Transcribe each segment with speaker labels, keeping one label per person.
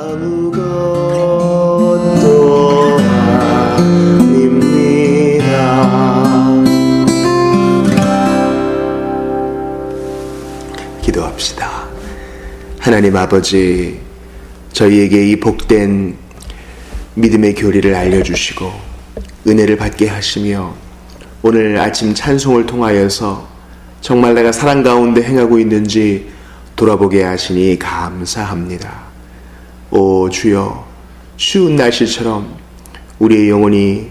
Speaker 1: 아무것도 아닙니다. 기도합시다. 하나님 아버지, 저희에게 이 복된 믿음의 교리를 알려주시고 은혜를 받게 하시며 오늘 아침 찬송을 통하여서 정말 내가 사랑 가운데 행하고 있는지 돌아보게 하시니 감사합니다. 오 주여, 추운 날씨처럼 우리의 영혼이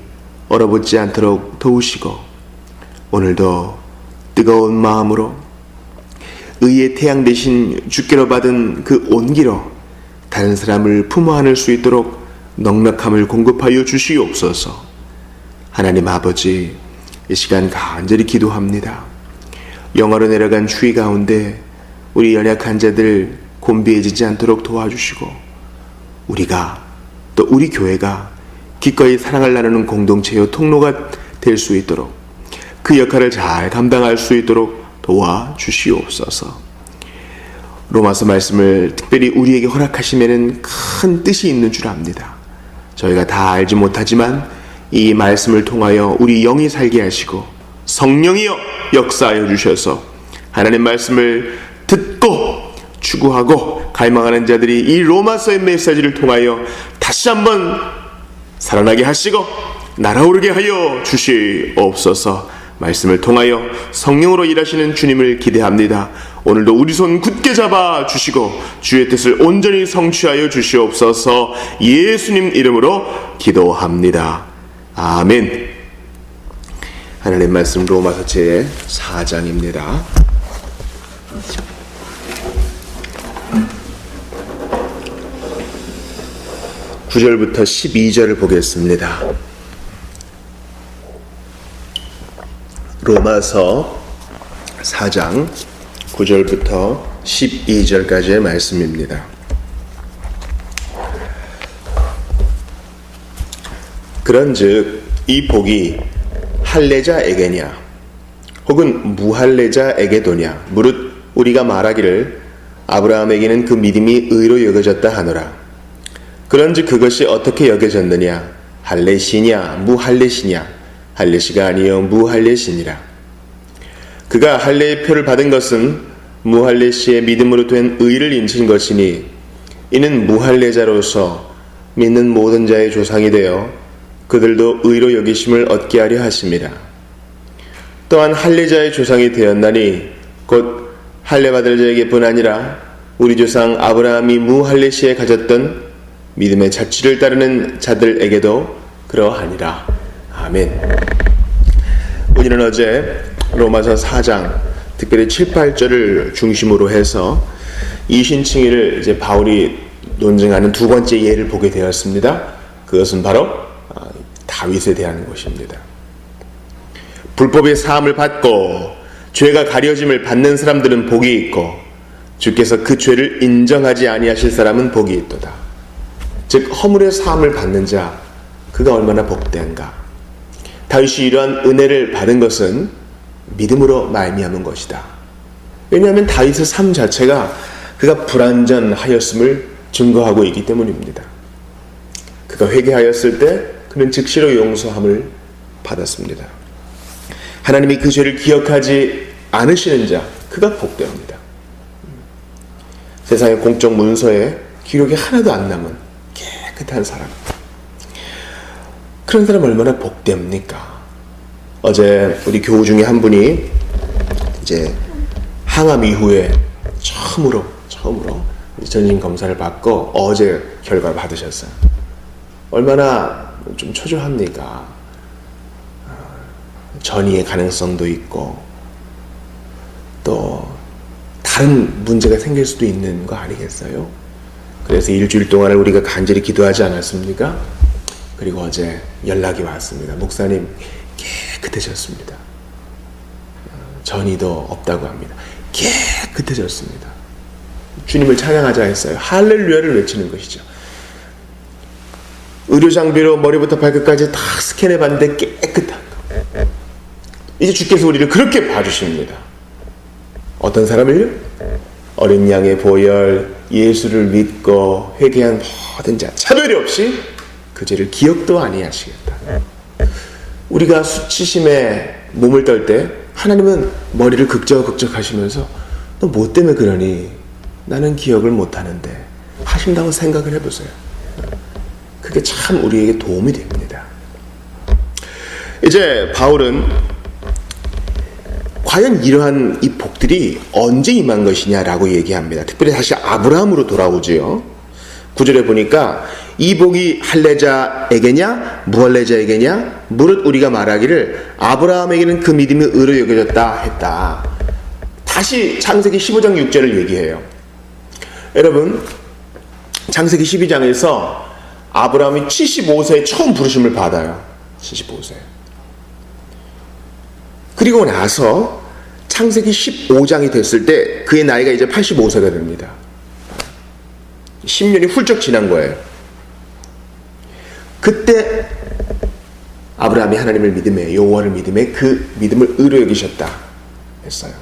Speaker 1: 얼어붙지 않도록 도우시고 오늘도 뜨거운 마음으로 의의 태양 대신 주께로 받은 그 온기로 다른 사람을 품어 안을 수 있도록 넉넉함을 공급하여 주시옵소서. 하나님 아버지, 이 시간 간절히 기도합니다. 영하로 내려간 추위 가운데 우리 연약한 자들 곤비해지지 않도록 도와주시고 우리가 또 우리 교회가 기꺼이 사랑을 나누는 공동체요 통로가 될 수 있도록 그 역할을 잘 감당할 수 있도록 도와주시옵소서. 로마서 말씀을 특별히 우리에게 허락하시면은 큰 뜻이 있는 줄 압니다. 저희가 다 알지 못하지만 이 말씀을 통하여 우리 영이 살게 하시고 성령이여 역사하여 주셔서 하나님 말씀을 듣고 추구하고 갈망하는 자들이 이 로마서의 메시지를 통하여 다시 한번 살아나게 하시고 날아오르게 하여 주시옵소서. 말씀을 통하여 성령으로 일하시는 주님을 기대합니다. 오늘도 우리 손 굳게 잡아 주시고 주의 뜻을 온전히 성취하여 주시옵소서. 예수님 이름으로 기도합니다. 아멘. 하나님 말씀 로마서 제 4장입니다. 9절부터 12절을 보겠습니다. 로마서 4장 9절부터 12절까지의 말씀입니다. 그런즉 이 복이 할례자에게냐 혹은 무할례자에게도냐 무릇 우리가 말하기를 아브라함에게는 그 믿음이 의로 여겨졌다 하노라. 그런즉 그것이 어떻게 여겨졌느냐? 할례시냐 무할례시냐? 할례시가 아니요 무할례시니라. 그가 할례의 표를 받은 것은 무할례시의 믿음으로 된 의를 인친 것이니 이는 무할례자로서 믿는 모든 자의 조상이 되어 그들도 의로 여기심을 얻게 하려 하심이라. 또한 할례자의 조상이 되었나니 곧 할례받을 자에게뿐 아니라 우리 조상 아브라함이 무할례시에 가졌던 믿음의 자취를 따르는 자들에게도 그러하니라. 아멘. 우리는 어제 로마서 4장 특별히 7, 8절을 중심으로 해서 이신칭의를 이제 바울이 논증하는 두 번째 예를 보게 되었습니다. 그것은 바로 다윗에 대한 것입니다. 불법의 사함을 받고 죄가 가려짐을 받는 사람들은 복이 있고 주께서 그 죄를 인정하지 아니하실 사람은 복이 있도다. 즉 허물의 사함을 받는 자, 그가 얼마나 복된가. 다윗이 이러한 은혜를 받은 것은 믿음으로 말미암은 것이다. 왜냐하면 다윗의 삶 자체가 그가 불완전하였음을 증거하고 있기 때문입니다. 그가 회개하였을 때 그는 즉시로 용서함을 받았습니다. 하나님이 그 죄를 기억하지 않으시는 자, 그가 복되옵니다. 세상의 공적 문서에 기록이 하나도 안 남은 깨끗한 사람, 그런 사람 얼마나 복됩니까? 어제 우리 교우 중에 한 분이 이제 항암 이후에 처음으로 전신 검사를 받고 어제 결과를 받으셨어요. 얼마나 좀 초조합니까? 전이의 가능성도 있고 또 다른 문제가 생길 수도 있는 거 아니겠어요? 그래서 일주일 동안을 우리가 간절히 기도하지 않았습니까? 그리고 어제 연락이 왔습니다. 목사님 깨끗해졌습니다. 전이도 없다고 합니다. 깨끗해졌습니다. 주님을 찬양하자 했어요. 할렐루야를 외치는 것이죠. 의료장비로 머리부터 발끝까지 다 스캔해봤는데 깨끗한 거. 이제 주께서 우리를 그렇게 봐주십니다. 어떤 사람을요? 어린 양의 보혈, 예수를 믿고 회개한 모든 자 차별이 없이 그 죄를 기억도 아니하시겠다. 우리가 수치심에 몸을 떨 때 하나님은 머리를 극적극적하시면서 너 뭐 때문에 그러니? 나는 기억을 못하는데 하신다고 생각을 해보세요. 그게 참 우리에게 도움이 됩니다. 이제 바울은 과연 이러한 이 복들이 언제 임한 것이냐라고 얘기합니다. 특별히 다시 아브라함으로 돌아오지요. 9절에 보니까 이 복이 할례자에게냐 무할례자에게냐 무릇 우리가 말하기를 아브라함에게는 그 믿음이 의로 여겨졌다 했다. 다시 창세기 15장 6절을 얘기해요. 여러분, 창세기 12장에서 아브라함이 75세에 처음 부르심을 받아요. 75세. 그리고 나서 창세기 15장이 됐을 때 그의 나이가 이제 85세가 됩니다. 10년이 훌쩍 지난 거예요. 그때 아브라함이 하나님을 믿음에, 여호와를 믿음에 그 믿음을 의로 여기셨다 했어요.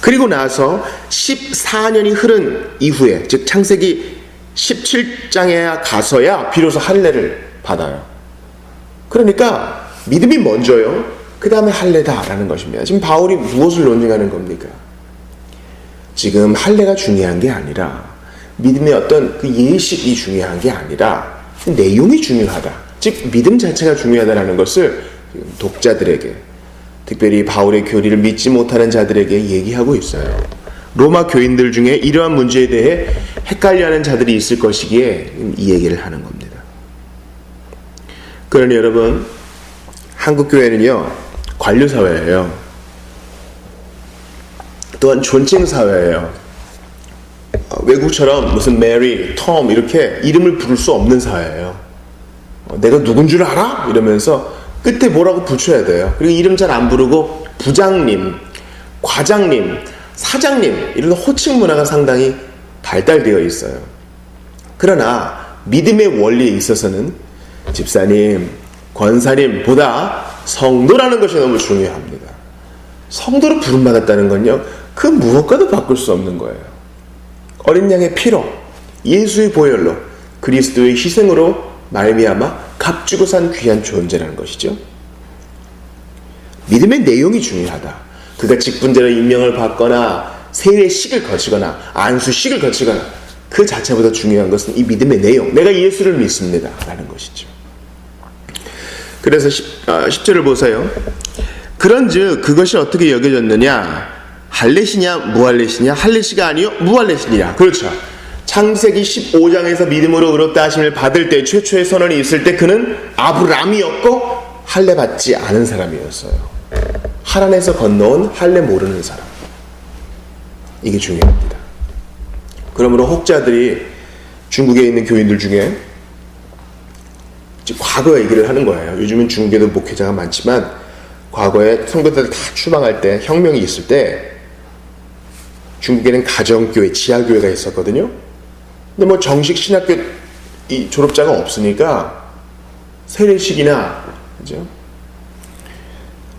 Speaker 1: 그리고 나서 14년이 흐른 이후에, 즉 창세기 17장에 가서야 비로소 할례를 받아요. 그러니까 믿음이 먼저요, 그 다음에 할례다라는 것입니다. 지금 바울이 무엇을 논증하는 겁니까? 지금 할례가 중요한 게 아니라, 믿음의 어떤 그 예식이 중요한 게 아니라 내용이 중요하다, 즉 믿음 자체가 중요하다는 것을 독자들에게, 특별히 바울의 교리를 믿지 못하는 자들에게 얘기하고 있어요. 로마 교인들 중에 이러한 문제에 대해 헷갈려하는 자들이 있을 것이기에 이 얘기를 하는 겁니다. 그러니 여러분, 한국 교회는요 관료 사회예요. 또한 존칭 사회예요. 외국처럼 무슨 메리, 톰 이렇게 이름을 부를 수 없는 사회예요. 내가 누군 줄 알아? 이러면서 끝에 뭐라고 붙여야 돼요. 그리고 이름 잘 안 부르고 부장님, 과장님, 사장님 이런 호칭 문화가 상당히 발달되어 있어요. 그러나 믿음의 원리에 있어서는 집사님, 권사님보다 성도라는 것이 너무 중요합니다. 성도로 부름받았다는 건요, 그 무엇과도 바꿀 수 없는 거예요. 어린 양의 피로, 예수의 보혈로, 그리스도의 희생으로 말미암아 값주고 산 귀한 존재라는 것이죠. 믿음의 내용이 중요하다. 그가 직분자로 임명을 받거나 세례식을 거치거나 안수식을 거치거나 그 자체보다 중요한 것은 이 믿음의 내용, 내가 예수를 믿습니다 라는 것이죠. 그래서 10절을 보세요. 그런즉 그것이 어떻게 여겨졌느냐? 할례시냐 무할례시냐? 할례시가 아니요 무할례시니라. 그렇죠. 창세기 15장에서 믿음으로 의롭다 하심을 받을 때 최초의 선언이 있을 때 그는 아브라함이었고 할례 받지 않은 사람이었어요. 하란에서 건너온 할례 모르는 사람. 이게 중요합니다. 그러므로 혹자들이 중국에 있는 교인들 중에 과거 얘기를 하는 거예요. 요즘은 중국에도 목회자가 많지만 과거에 성도들 다 추방할 때, 혁명이 있을 때 중국에는 가정교회, 지하교회가 있었거든요. 근데 뭐 정식 신학교 이 졸업자가 없으니까 세례식이나 그죠?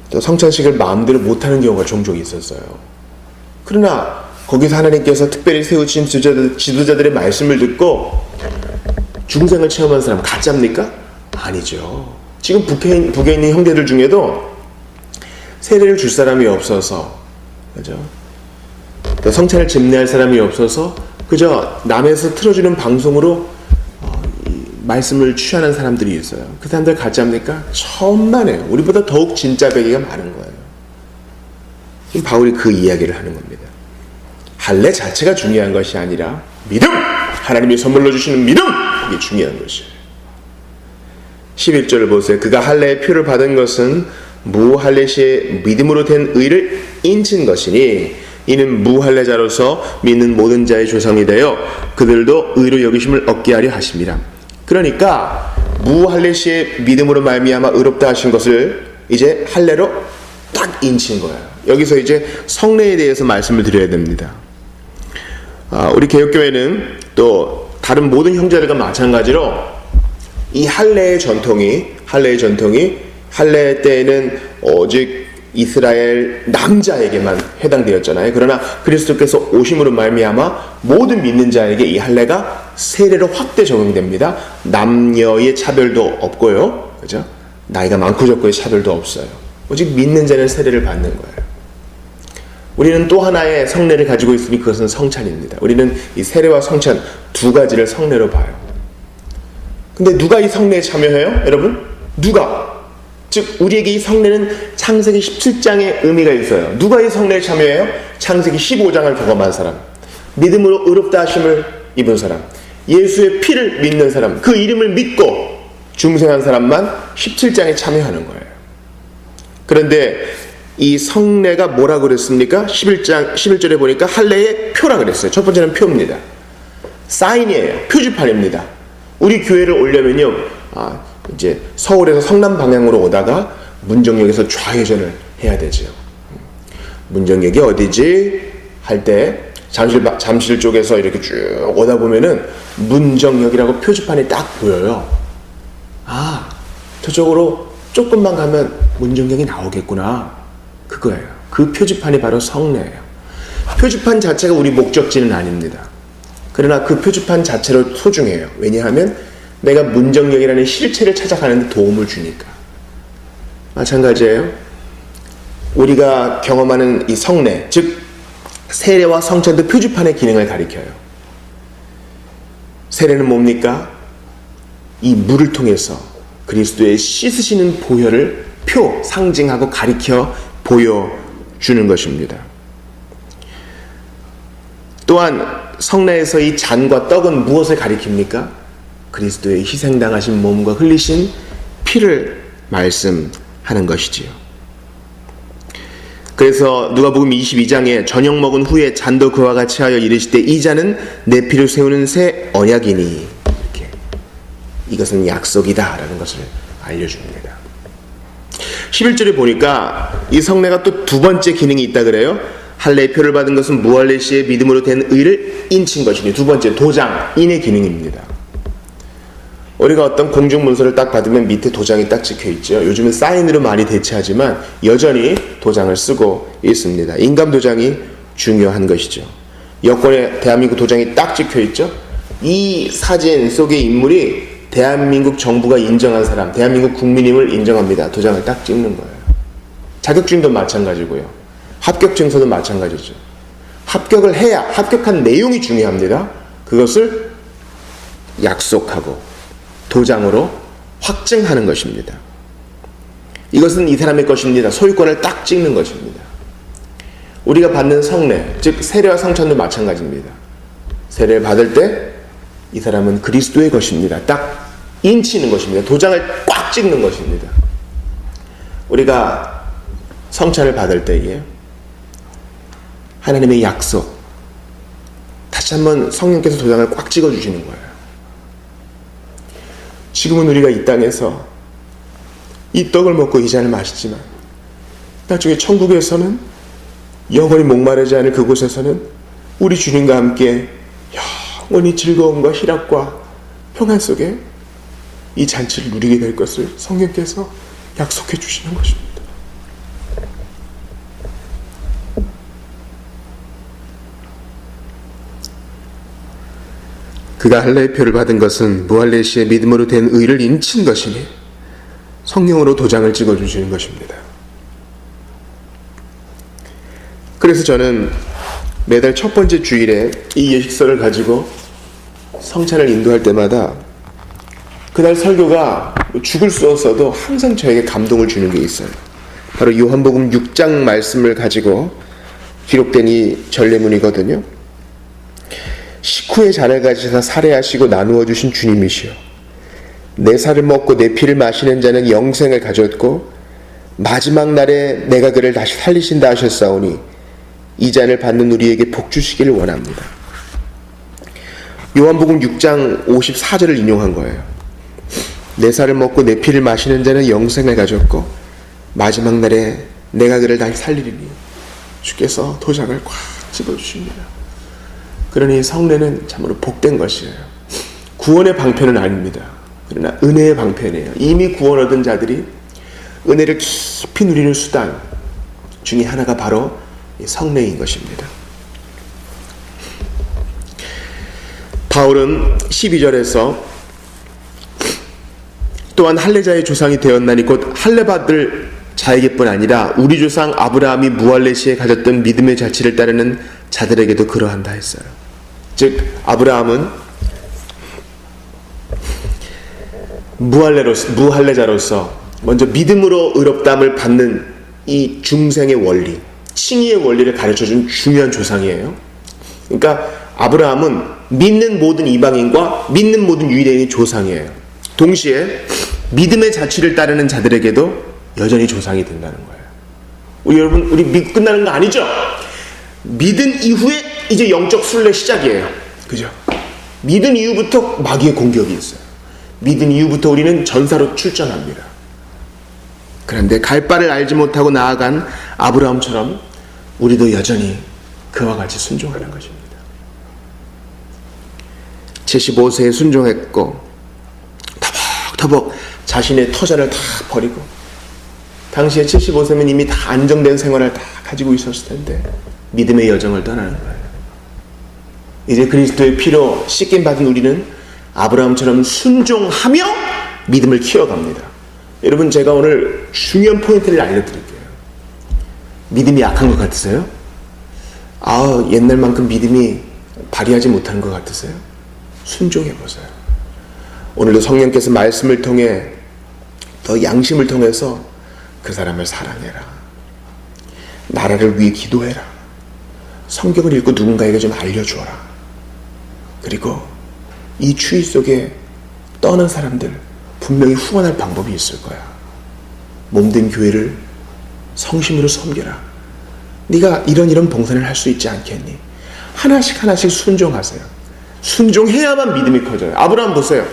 Speaker 1: 또 성찬식을 마음대로 못하는 경우가 종종 있었어요. 그러나 거기서 하나님께서 특별히 세우신 지도자들의 말씀을 듣고 중생을 체험한 사람 가짜입니까? 아니죠. 지금 북에 있는 형제들 중에도 세례를 줄 사람이 없어서, 그죠? 또 성찬을 집례할 사람이 없어서 그저 남에서 틀어주는 방송으로 말씀을 취하는 사람들이 있어요. 그 사람들 가짜입니까? 천만에요. 우리보다 더욱 진짜 배기가 많은 거예요. 지금 바울이 그 이야기를 하는 겁니다. 할례 자체가 중요한 것이 아니라 믿음! 하나님이 선물로 주시는 믿음! 이게 중요한 것이에요. 11절을 보세요. 그가 할례의 표를 받은 것은 무할례시의 믿음으로 된 의를 인친 것이니 이는 무할례자로서 믿는 모든 자의 조상이 되어 그들도 의로 여기심을 얻게 하려 하심이라. 그러니까 무할례시의 믿음으로 말미암아 의롭다 하신 것을 이제 할례로 딱 인친 거예요. 여기서 이제 성례에 대해서 말씀을 드려야 됩니다. 우리 개혁교회는 또 다른 모든 형제들과 마찬가지로 이 할례의 전통이 할례 때에는 오직 이스라엘 남자에게만 해당되었잖아요. 그러나 그리스도께서 오심으로 말미암아 모든 믿는 자에게 이 할례가 세례로 확대 적용됩니다. 남녀의 차별도 없고요. 그죠? 나이가 많고 적고의 차별도 없어요. 오직 믿는 자는 세례를 받는 거예요. 우리는 또 하나의 성례를 가지고 있으니 그것은 성찬입니다. 우리는 이 세례와 성찬 두 가지를 성례로 봐요. 근데 누가 이 성례에 참여해요? 여러분? 누가? 즉 우리에게 이 성례는 창세기 17장의 의미가 있어요. 누가 이 성례에 참여해요? 창세기 15장을 경험한 사람, 믿음으로 의롭다 하심을 입은 사람, 예수의 피를 믿는 사람, 그 이름을 믿고 중생한 사람만 17장에 참여하는 거예요. 그런데 이 성례가 뭐라고 그랬습니까? 11절에 보니까 할례의 표라 그랬어요. 첫 번째는 표입니다. 사인이에요. 표지판입니다. 우리 교회를 오려면요, 이제 서울에서 성남 방향으로 오다가 문정역에서 좌회전을 해야 되죠. 문정역이 어디지? 할 때 잠실 쪽에서 이렇게 쭉 오다 보면은 문정역이라고 표지판이 딱 보여요. 저쪽으로 조금만 가면 문정역이 나오겠구나. 그거예요. 그 표지판이 바로 성례예요. 표지판 자체가 우리 목적지는 아닙니다. 그러나 그 표지판 자체로 소중해요. 왜냐하면 내가 문정역이라는 실체를 찾아가는 데 도움을 주니까. 마찬가지예요. 우리가 경험하는 이 성례, 즉 세례와 성찬도 표지판의 기능을 가리켜요. 세례는 뭡니까? 이 물을 통해서 그리스도의 씻으시는 보혈을 상징하고 가리켜 보여주는 것입니다. 또한 성례에서 이 잔과 떡은 무엇을 가리킵니까? 그리스도의 희생당하신 몸과 흘리신 피를 말씀하는 것이지요. 그래서 누가복음 22장에 저녁 먹은 후에 잔도 그와 같이 하여 이르시되 이 잔은 내 피를 세우는 새 언약이니, 이렇게 이것은 약속이다 라는 것을 알려줍니다. 11절에 보니까 이 성례가 또 두 번째 기능이 있다 그래요. 할례의 표를 받은 것은 무할례 시에 믿음으로 된 의를 인친 것이니, 두 번째 도장, 인의 기능입니다. 우리가 어떤 공중문서를 딱 받으면 밑에 도장이 딱 찍혀있죠. 요즘은 사인으로 많이 대체하지만 여전히 도장을 쓰고 있습니다. 인감 도장이 중요한 것이죠. 여권에 대한민국 도장이 딱 찍혀있죠. 이 사진 속의 인물이 대한민국 정부가 인정한 사람, 대한민국 국민임을 인정합니다. 도장을 딱 찍는 거예요. 자격증도 마찬가지고요. 합격증서도 마찬가지죠. 합격을 해야, 합격한 내용이 중요합니다. 그것을 약속하고 도장으로 확증하는 것입니다. 이것은 이 사람의 것입니다. 소유권을 딱 찍는 것입니다. 우리가 받는 성례, 즉 세례와 성찬도 마찬가지입니다. 세례를 받을 때 이 사람은 그리스도의 것입니다. 딱 인치는 것입니다. 도장을 꽉 찍는 것입니다. 우리가 성찬을 받을 때에 하나님의 약속, 다시 한번 성령께서 도장을 꽉 찍어주시는 거예요. 지금은 우리가 이 땅에서 이 떡을 먹고 이 잔을 마시지만 나중에 천국에서는 영원히 목마르지 않을 그곳에서는 우리 주님과 함께 영원히 즐거움과 희락과 평안 속에 이 잔치를 누리게 될 것을 성령께서 약속해 주시는 것입니다. 그가 할례의 표를 받은 것은 무할례 시에 믿음으로 된 의를 인친 것이니 성령으로 도장을 찍어주시는 것입니다. 그래서 저는 매달 첫 번째 주일에 이 예식서를 가지고 성찬을 인도할 때마다 그날 설교가 죽을 수 없어도 항상 저에게 감동을 주는 게 있어요. 바로 요한복음 6장 말씀을 가지고 기록된 이 전례문이거든요. 식후에 잔을 가지사 살해하시고 나누어 주신 주님이시여, 내 살을 먹고 내 피를 마시는 자는 영생을 가졌고 마지막 날에 내가 그를 다시 살리신다 하셨사오니 이 잔을 받는 우리에게 복 주시기를 원합니다. 요한복음 6장 54절을 인용한 거예요. 내 살을 먹고 내 피를 마시는 자는 영생을 가졌고 마지막 날에 내가 그를 다시 살리리니, 주께서 도장을 꽉 집어주십니다. 그러니 성례는 참으로 복된 것이에요. 구원의 방편은 아닙니다. 그러나 은혜의 방편이에요. 이미 구원 얻은 자들이 은혜를 깊이 누리는 수단, 중에 하나가 바로 성례인 것입니다. 바울은 12절에서 또한 할례자의 조상이 되었나니 곧 할례받을 자에게뿐 아니라 우리 조상 아브라함이 무할례 시에 가졌던 믿음의 자치를 따르는 자들에게도 그러한다 했어요. 즉 아브라함은 무할례자로서 먼저 믿음으로 의롭다함을 받는 이 중생의 원리, 칭의의 원리를 가르쳐준 중요한 조상이에요. 그러니까 아브라함은 믿는 모든 이방인과 믿는 모든 유대인의 조상이에요. 동시에 믿음의 자취를 따르는 자들에게도 여전히 조상이 된다는 거예요. 여러분, 우리 믿고 끝나는 거 아니죠? 믿은 이후에 이제 영적 순례 시작이에요. 그죠? 믿은 이후부터 마귀의 공격이 있어요. 믿은 이후부터 우리는 전사로 출전합니다. 그런데 갈 바를 알지 못하고 나아간 아브라함처럼 우리도 여전히 그와 같이 순종하는 것입니다. 75세에 순종했고 터벅터벅 자신의 터전을 다 버리고, 당시에 75세면 이미 다 안정된 생활을 다 가지고 있었을 텐데 믿음의 여정을 떠나는 거예요. 이제 그리스도의 피로 씻김 받은 우리는 아브라함처럼 순종하며 믿음을 키워갑니다. 여러분, 제가 오늘 중요한 포인트를 알려드릴게요. 믿음이 약한 것 같으세요? 옛날만큼 믿음이 발휘하지 못하는 것 같으세요? 순종해보세요. 오늘도 성령께서 말씀을 통해 더 양심을 통해서 그 사람을 사랑해라, 나라를 위해 기도해라, 성경을 읽고 누군가에게 좀 알려주어라. 그리고 이 추위 속에 떠는 사람들 분명히 후원할 방법이 있을 거야. 몸된 교회를 성심으로 섬겨라. 네가 이런 봉사를 할 수 있지 않겠니? 하나씩 순종하세요. 순종해야만 믿음이 커져요. 아브라함 보세요.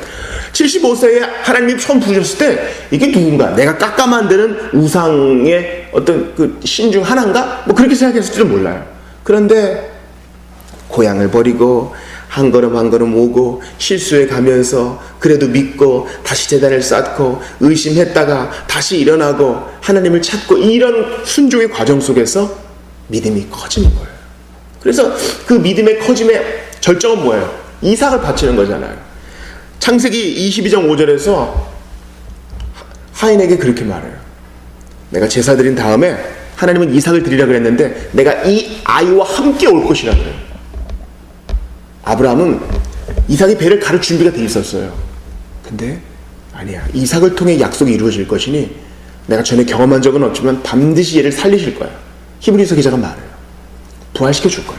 Speaker 1: 75세에 하나님이 처음 부르셨을 때 이게 누군가? 내가 깎아 만드는 우상의 어떤 그 신 중 하나인가? 뭐 그렇게 생각했을지도 몰라요. 그런데 고향을 버리고 한 걸음 한 걸음 오고 실수해 가면서 그래도 믿고 다시 제단을 쌓고 의심했다가 다시 일어나고 하나님을 찾고, 이런 순종의 과정 속에서 믿음이 커지는 거예요. 그래서 그 믿음의 커짐의 절정은 뭐예요? 이삭을 바치는 거잖아요. 창세기 22장 5절에서 하인에게 그렇게 말해요. 내가 제사 드린 다음에 하나님은 이삭을 드리라 그랬는데 내가 이 아이와 함께 올 것이라 그래요. 아브라함은 이삭이 배를 가를 준비가 돼 있었어요. 근데 아니야, 이삭을 통해 약속이 이루어질 것이니 내가 전에 경험한 적은 없지만 반드시 얘를 살리실 거야. 히브리서 기자가 말해요. 부활시켜 줄 거야.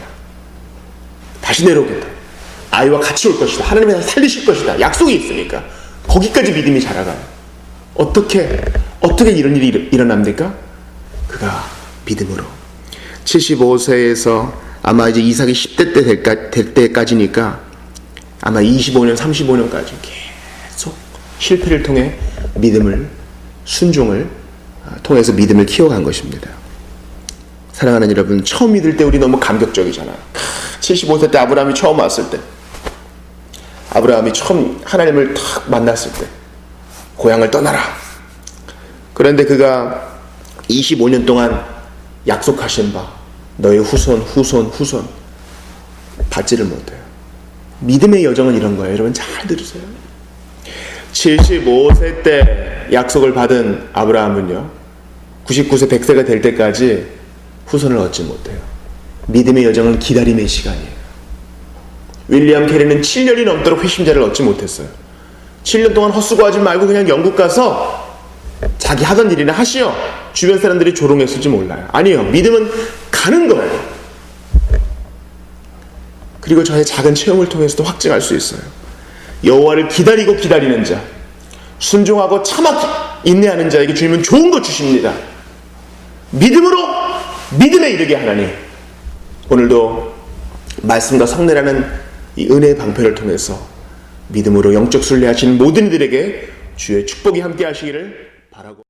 Speaker 1: 다시 내려오겠다. 아이와 같이 올 것이다. 하나님이 살리실 것이다. 약속이 있으니까 거기까지 믿음이 자라가요. 어떻게 이런 일이 일어납니까? 그가 믿음으로 75세에서 아마 이제 이삭이 10대 때 될 때까지니까 아마 25년 35년까지 계속 실패를 통해 믿음을, 순종을 통해서 믿음을 키워간 것입니다. 사랑하는 여러분, 처음 믿을 때 우리 너무 감격적이잖아요. 75세 때 아브라함이 처음 왔을 때, 아브라함이 처음 하나님을 탁 만났을 때 고향을 떠나라. 그런데 그가 25년 동안 약속하신 바 너의 후손 받지를 못해요. 믿음의 여정은 이런 거예요. 여러분 잘 들으세요. 75세 때 약속을 받은 아브라함은요, 99세 100세가 될 때까지 후손을 얻지 못해요. 믿음의 여정은 기다림의 시간이에요. 윌리엄 캐리는 7년이 넘도록 회심자를 얻지 못했어요. 7년 동안 헛수고하지 말고 그냥 영국 가서 자기 하던 일이나 하시오. 주변 사람들이 조롱했을지 몰라요. 아니요, 믿음은 가는 거예요. 그리고 저의 작은 체험을 통해서도 확증할 수 있어요. 여호와를 기다리고 기다리는 자, 순종하고 참아 인내하는 자에게 주님은 좋은 것 주십니다. 믿음으로 믿음에 이르게 하나니, 오늘도 말씀과 성례라는 이 은혜의 방편을 통해서 믿음으로 영적 순례하시는 모든 이들에게 주의 축복이 함께 하시기를 바라고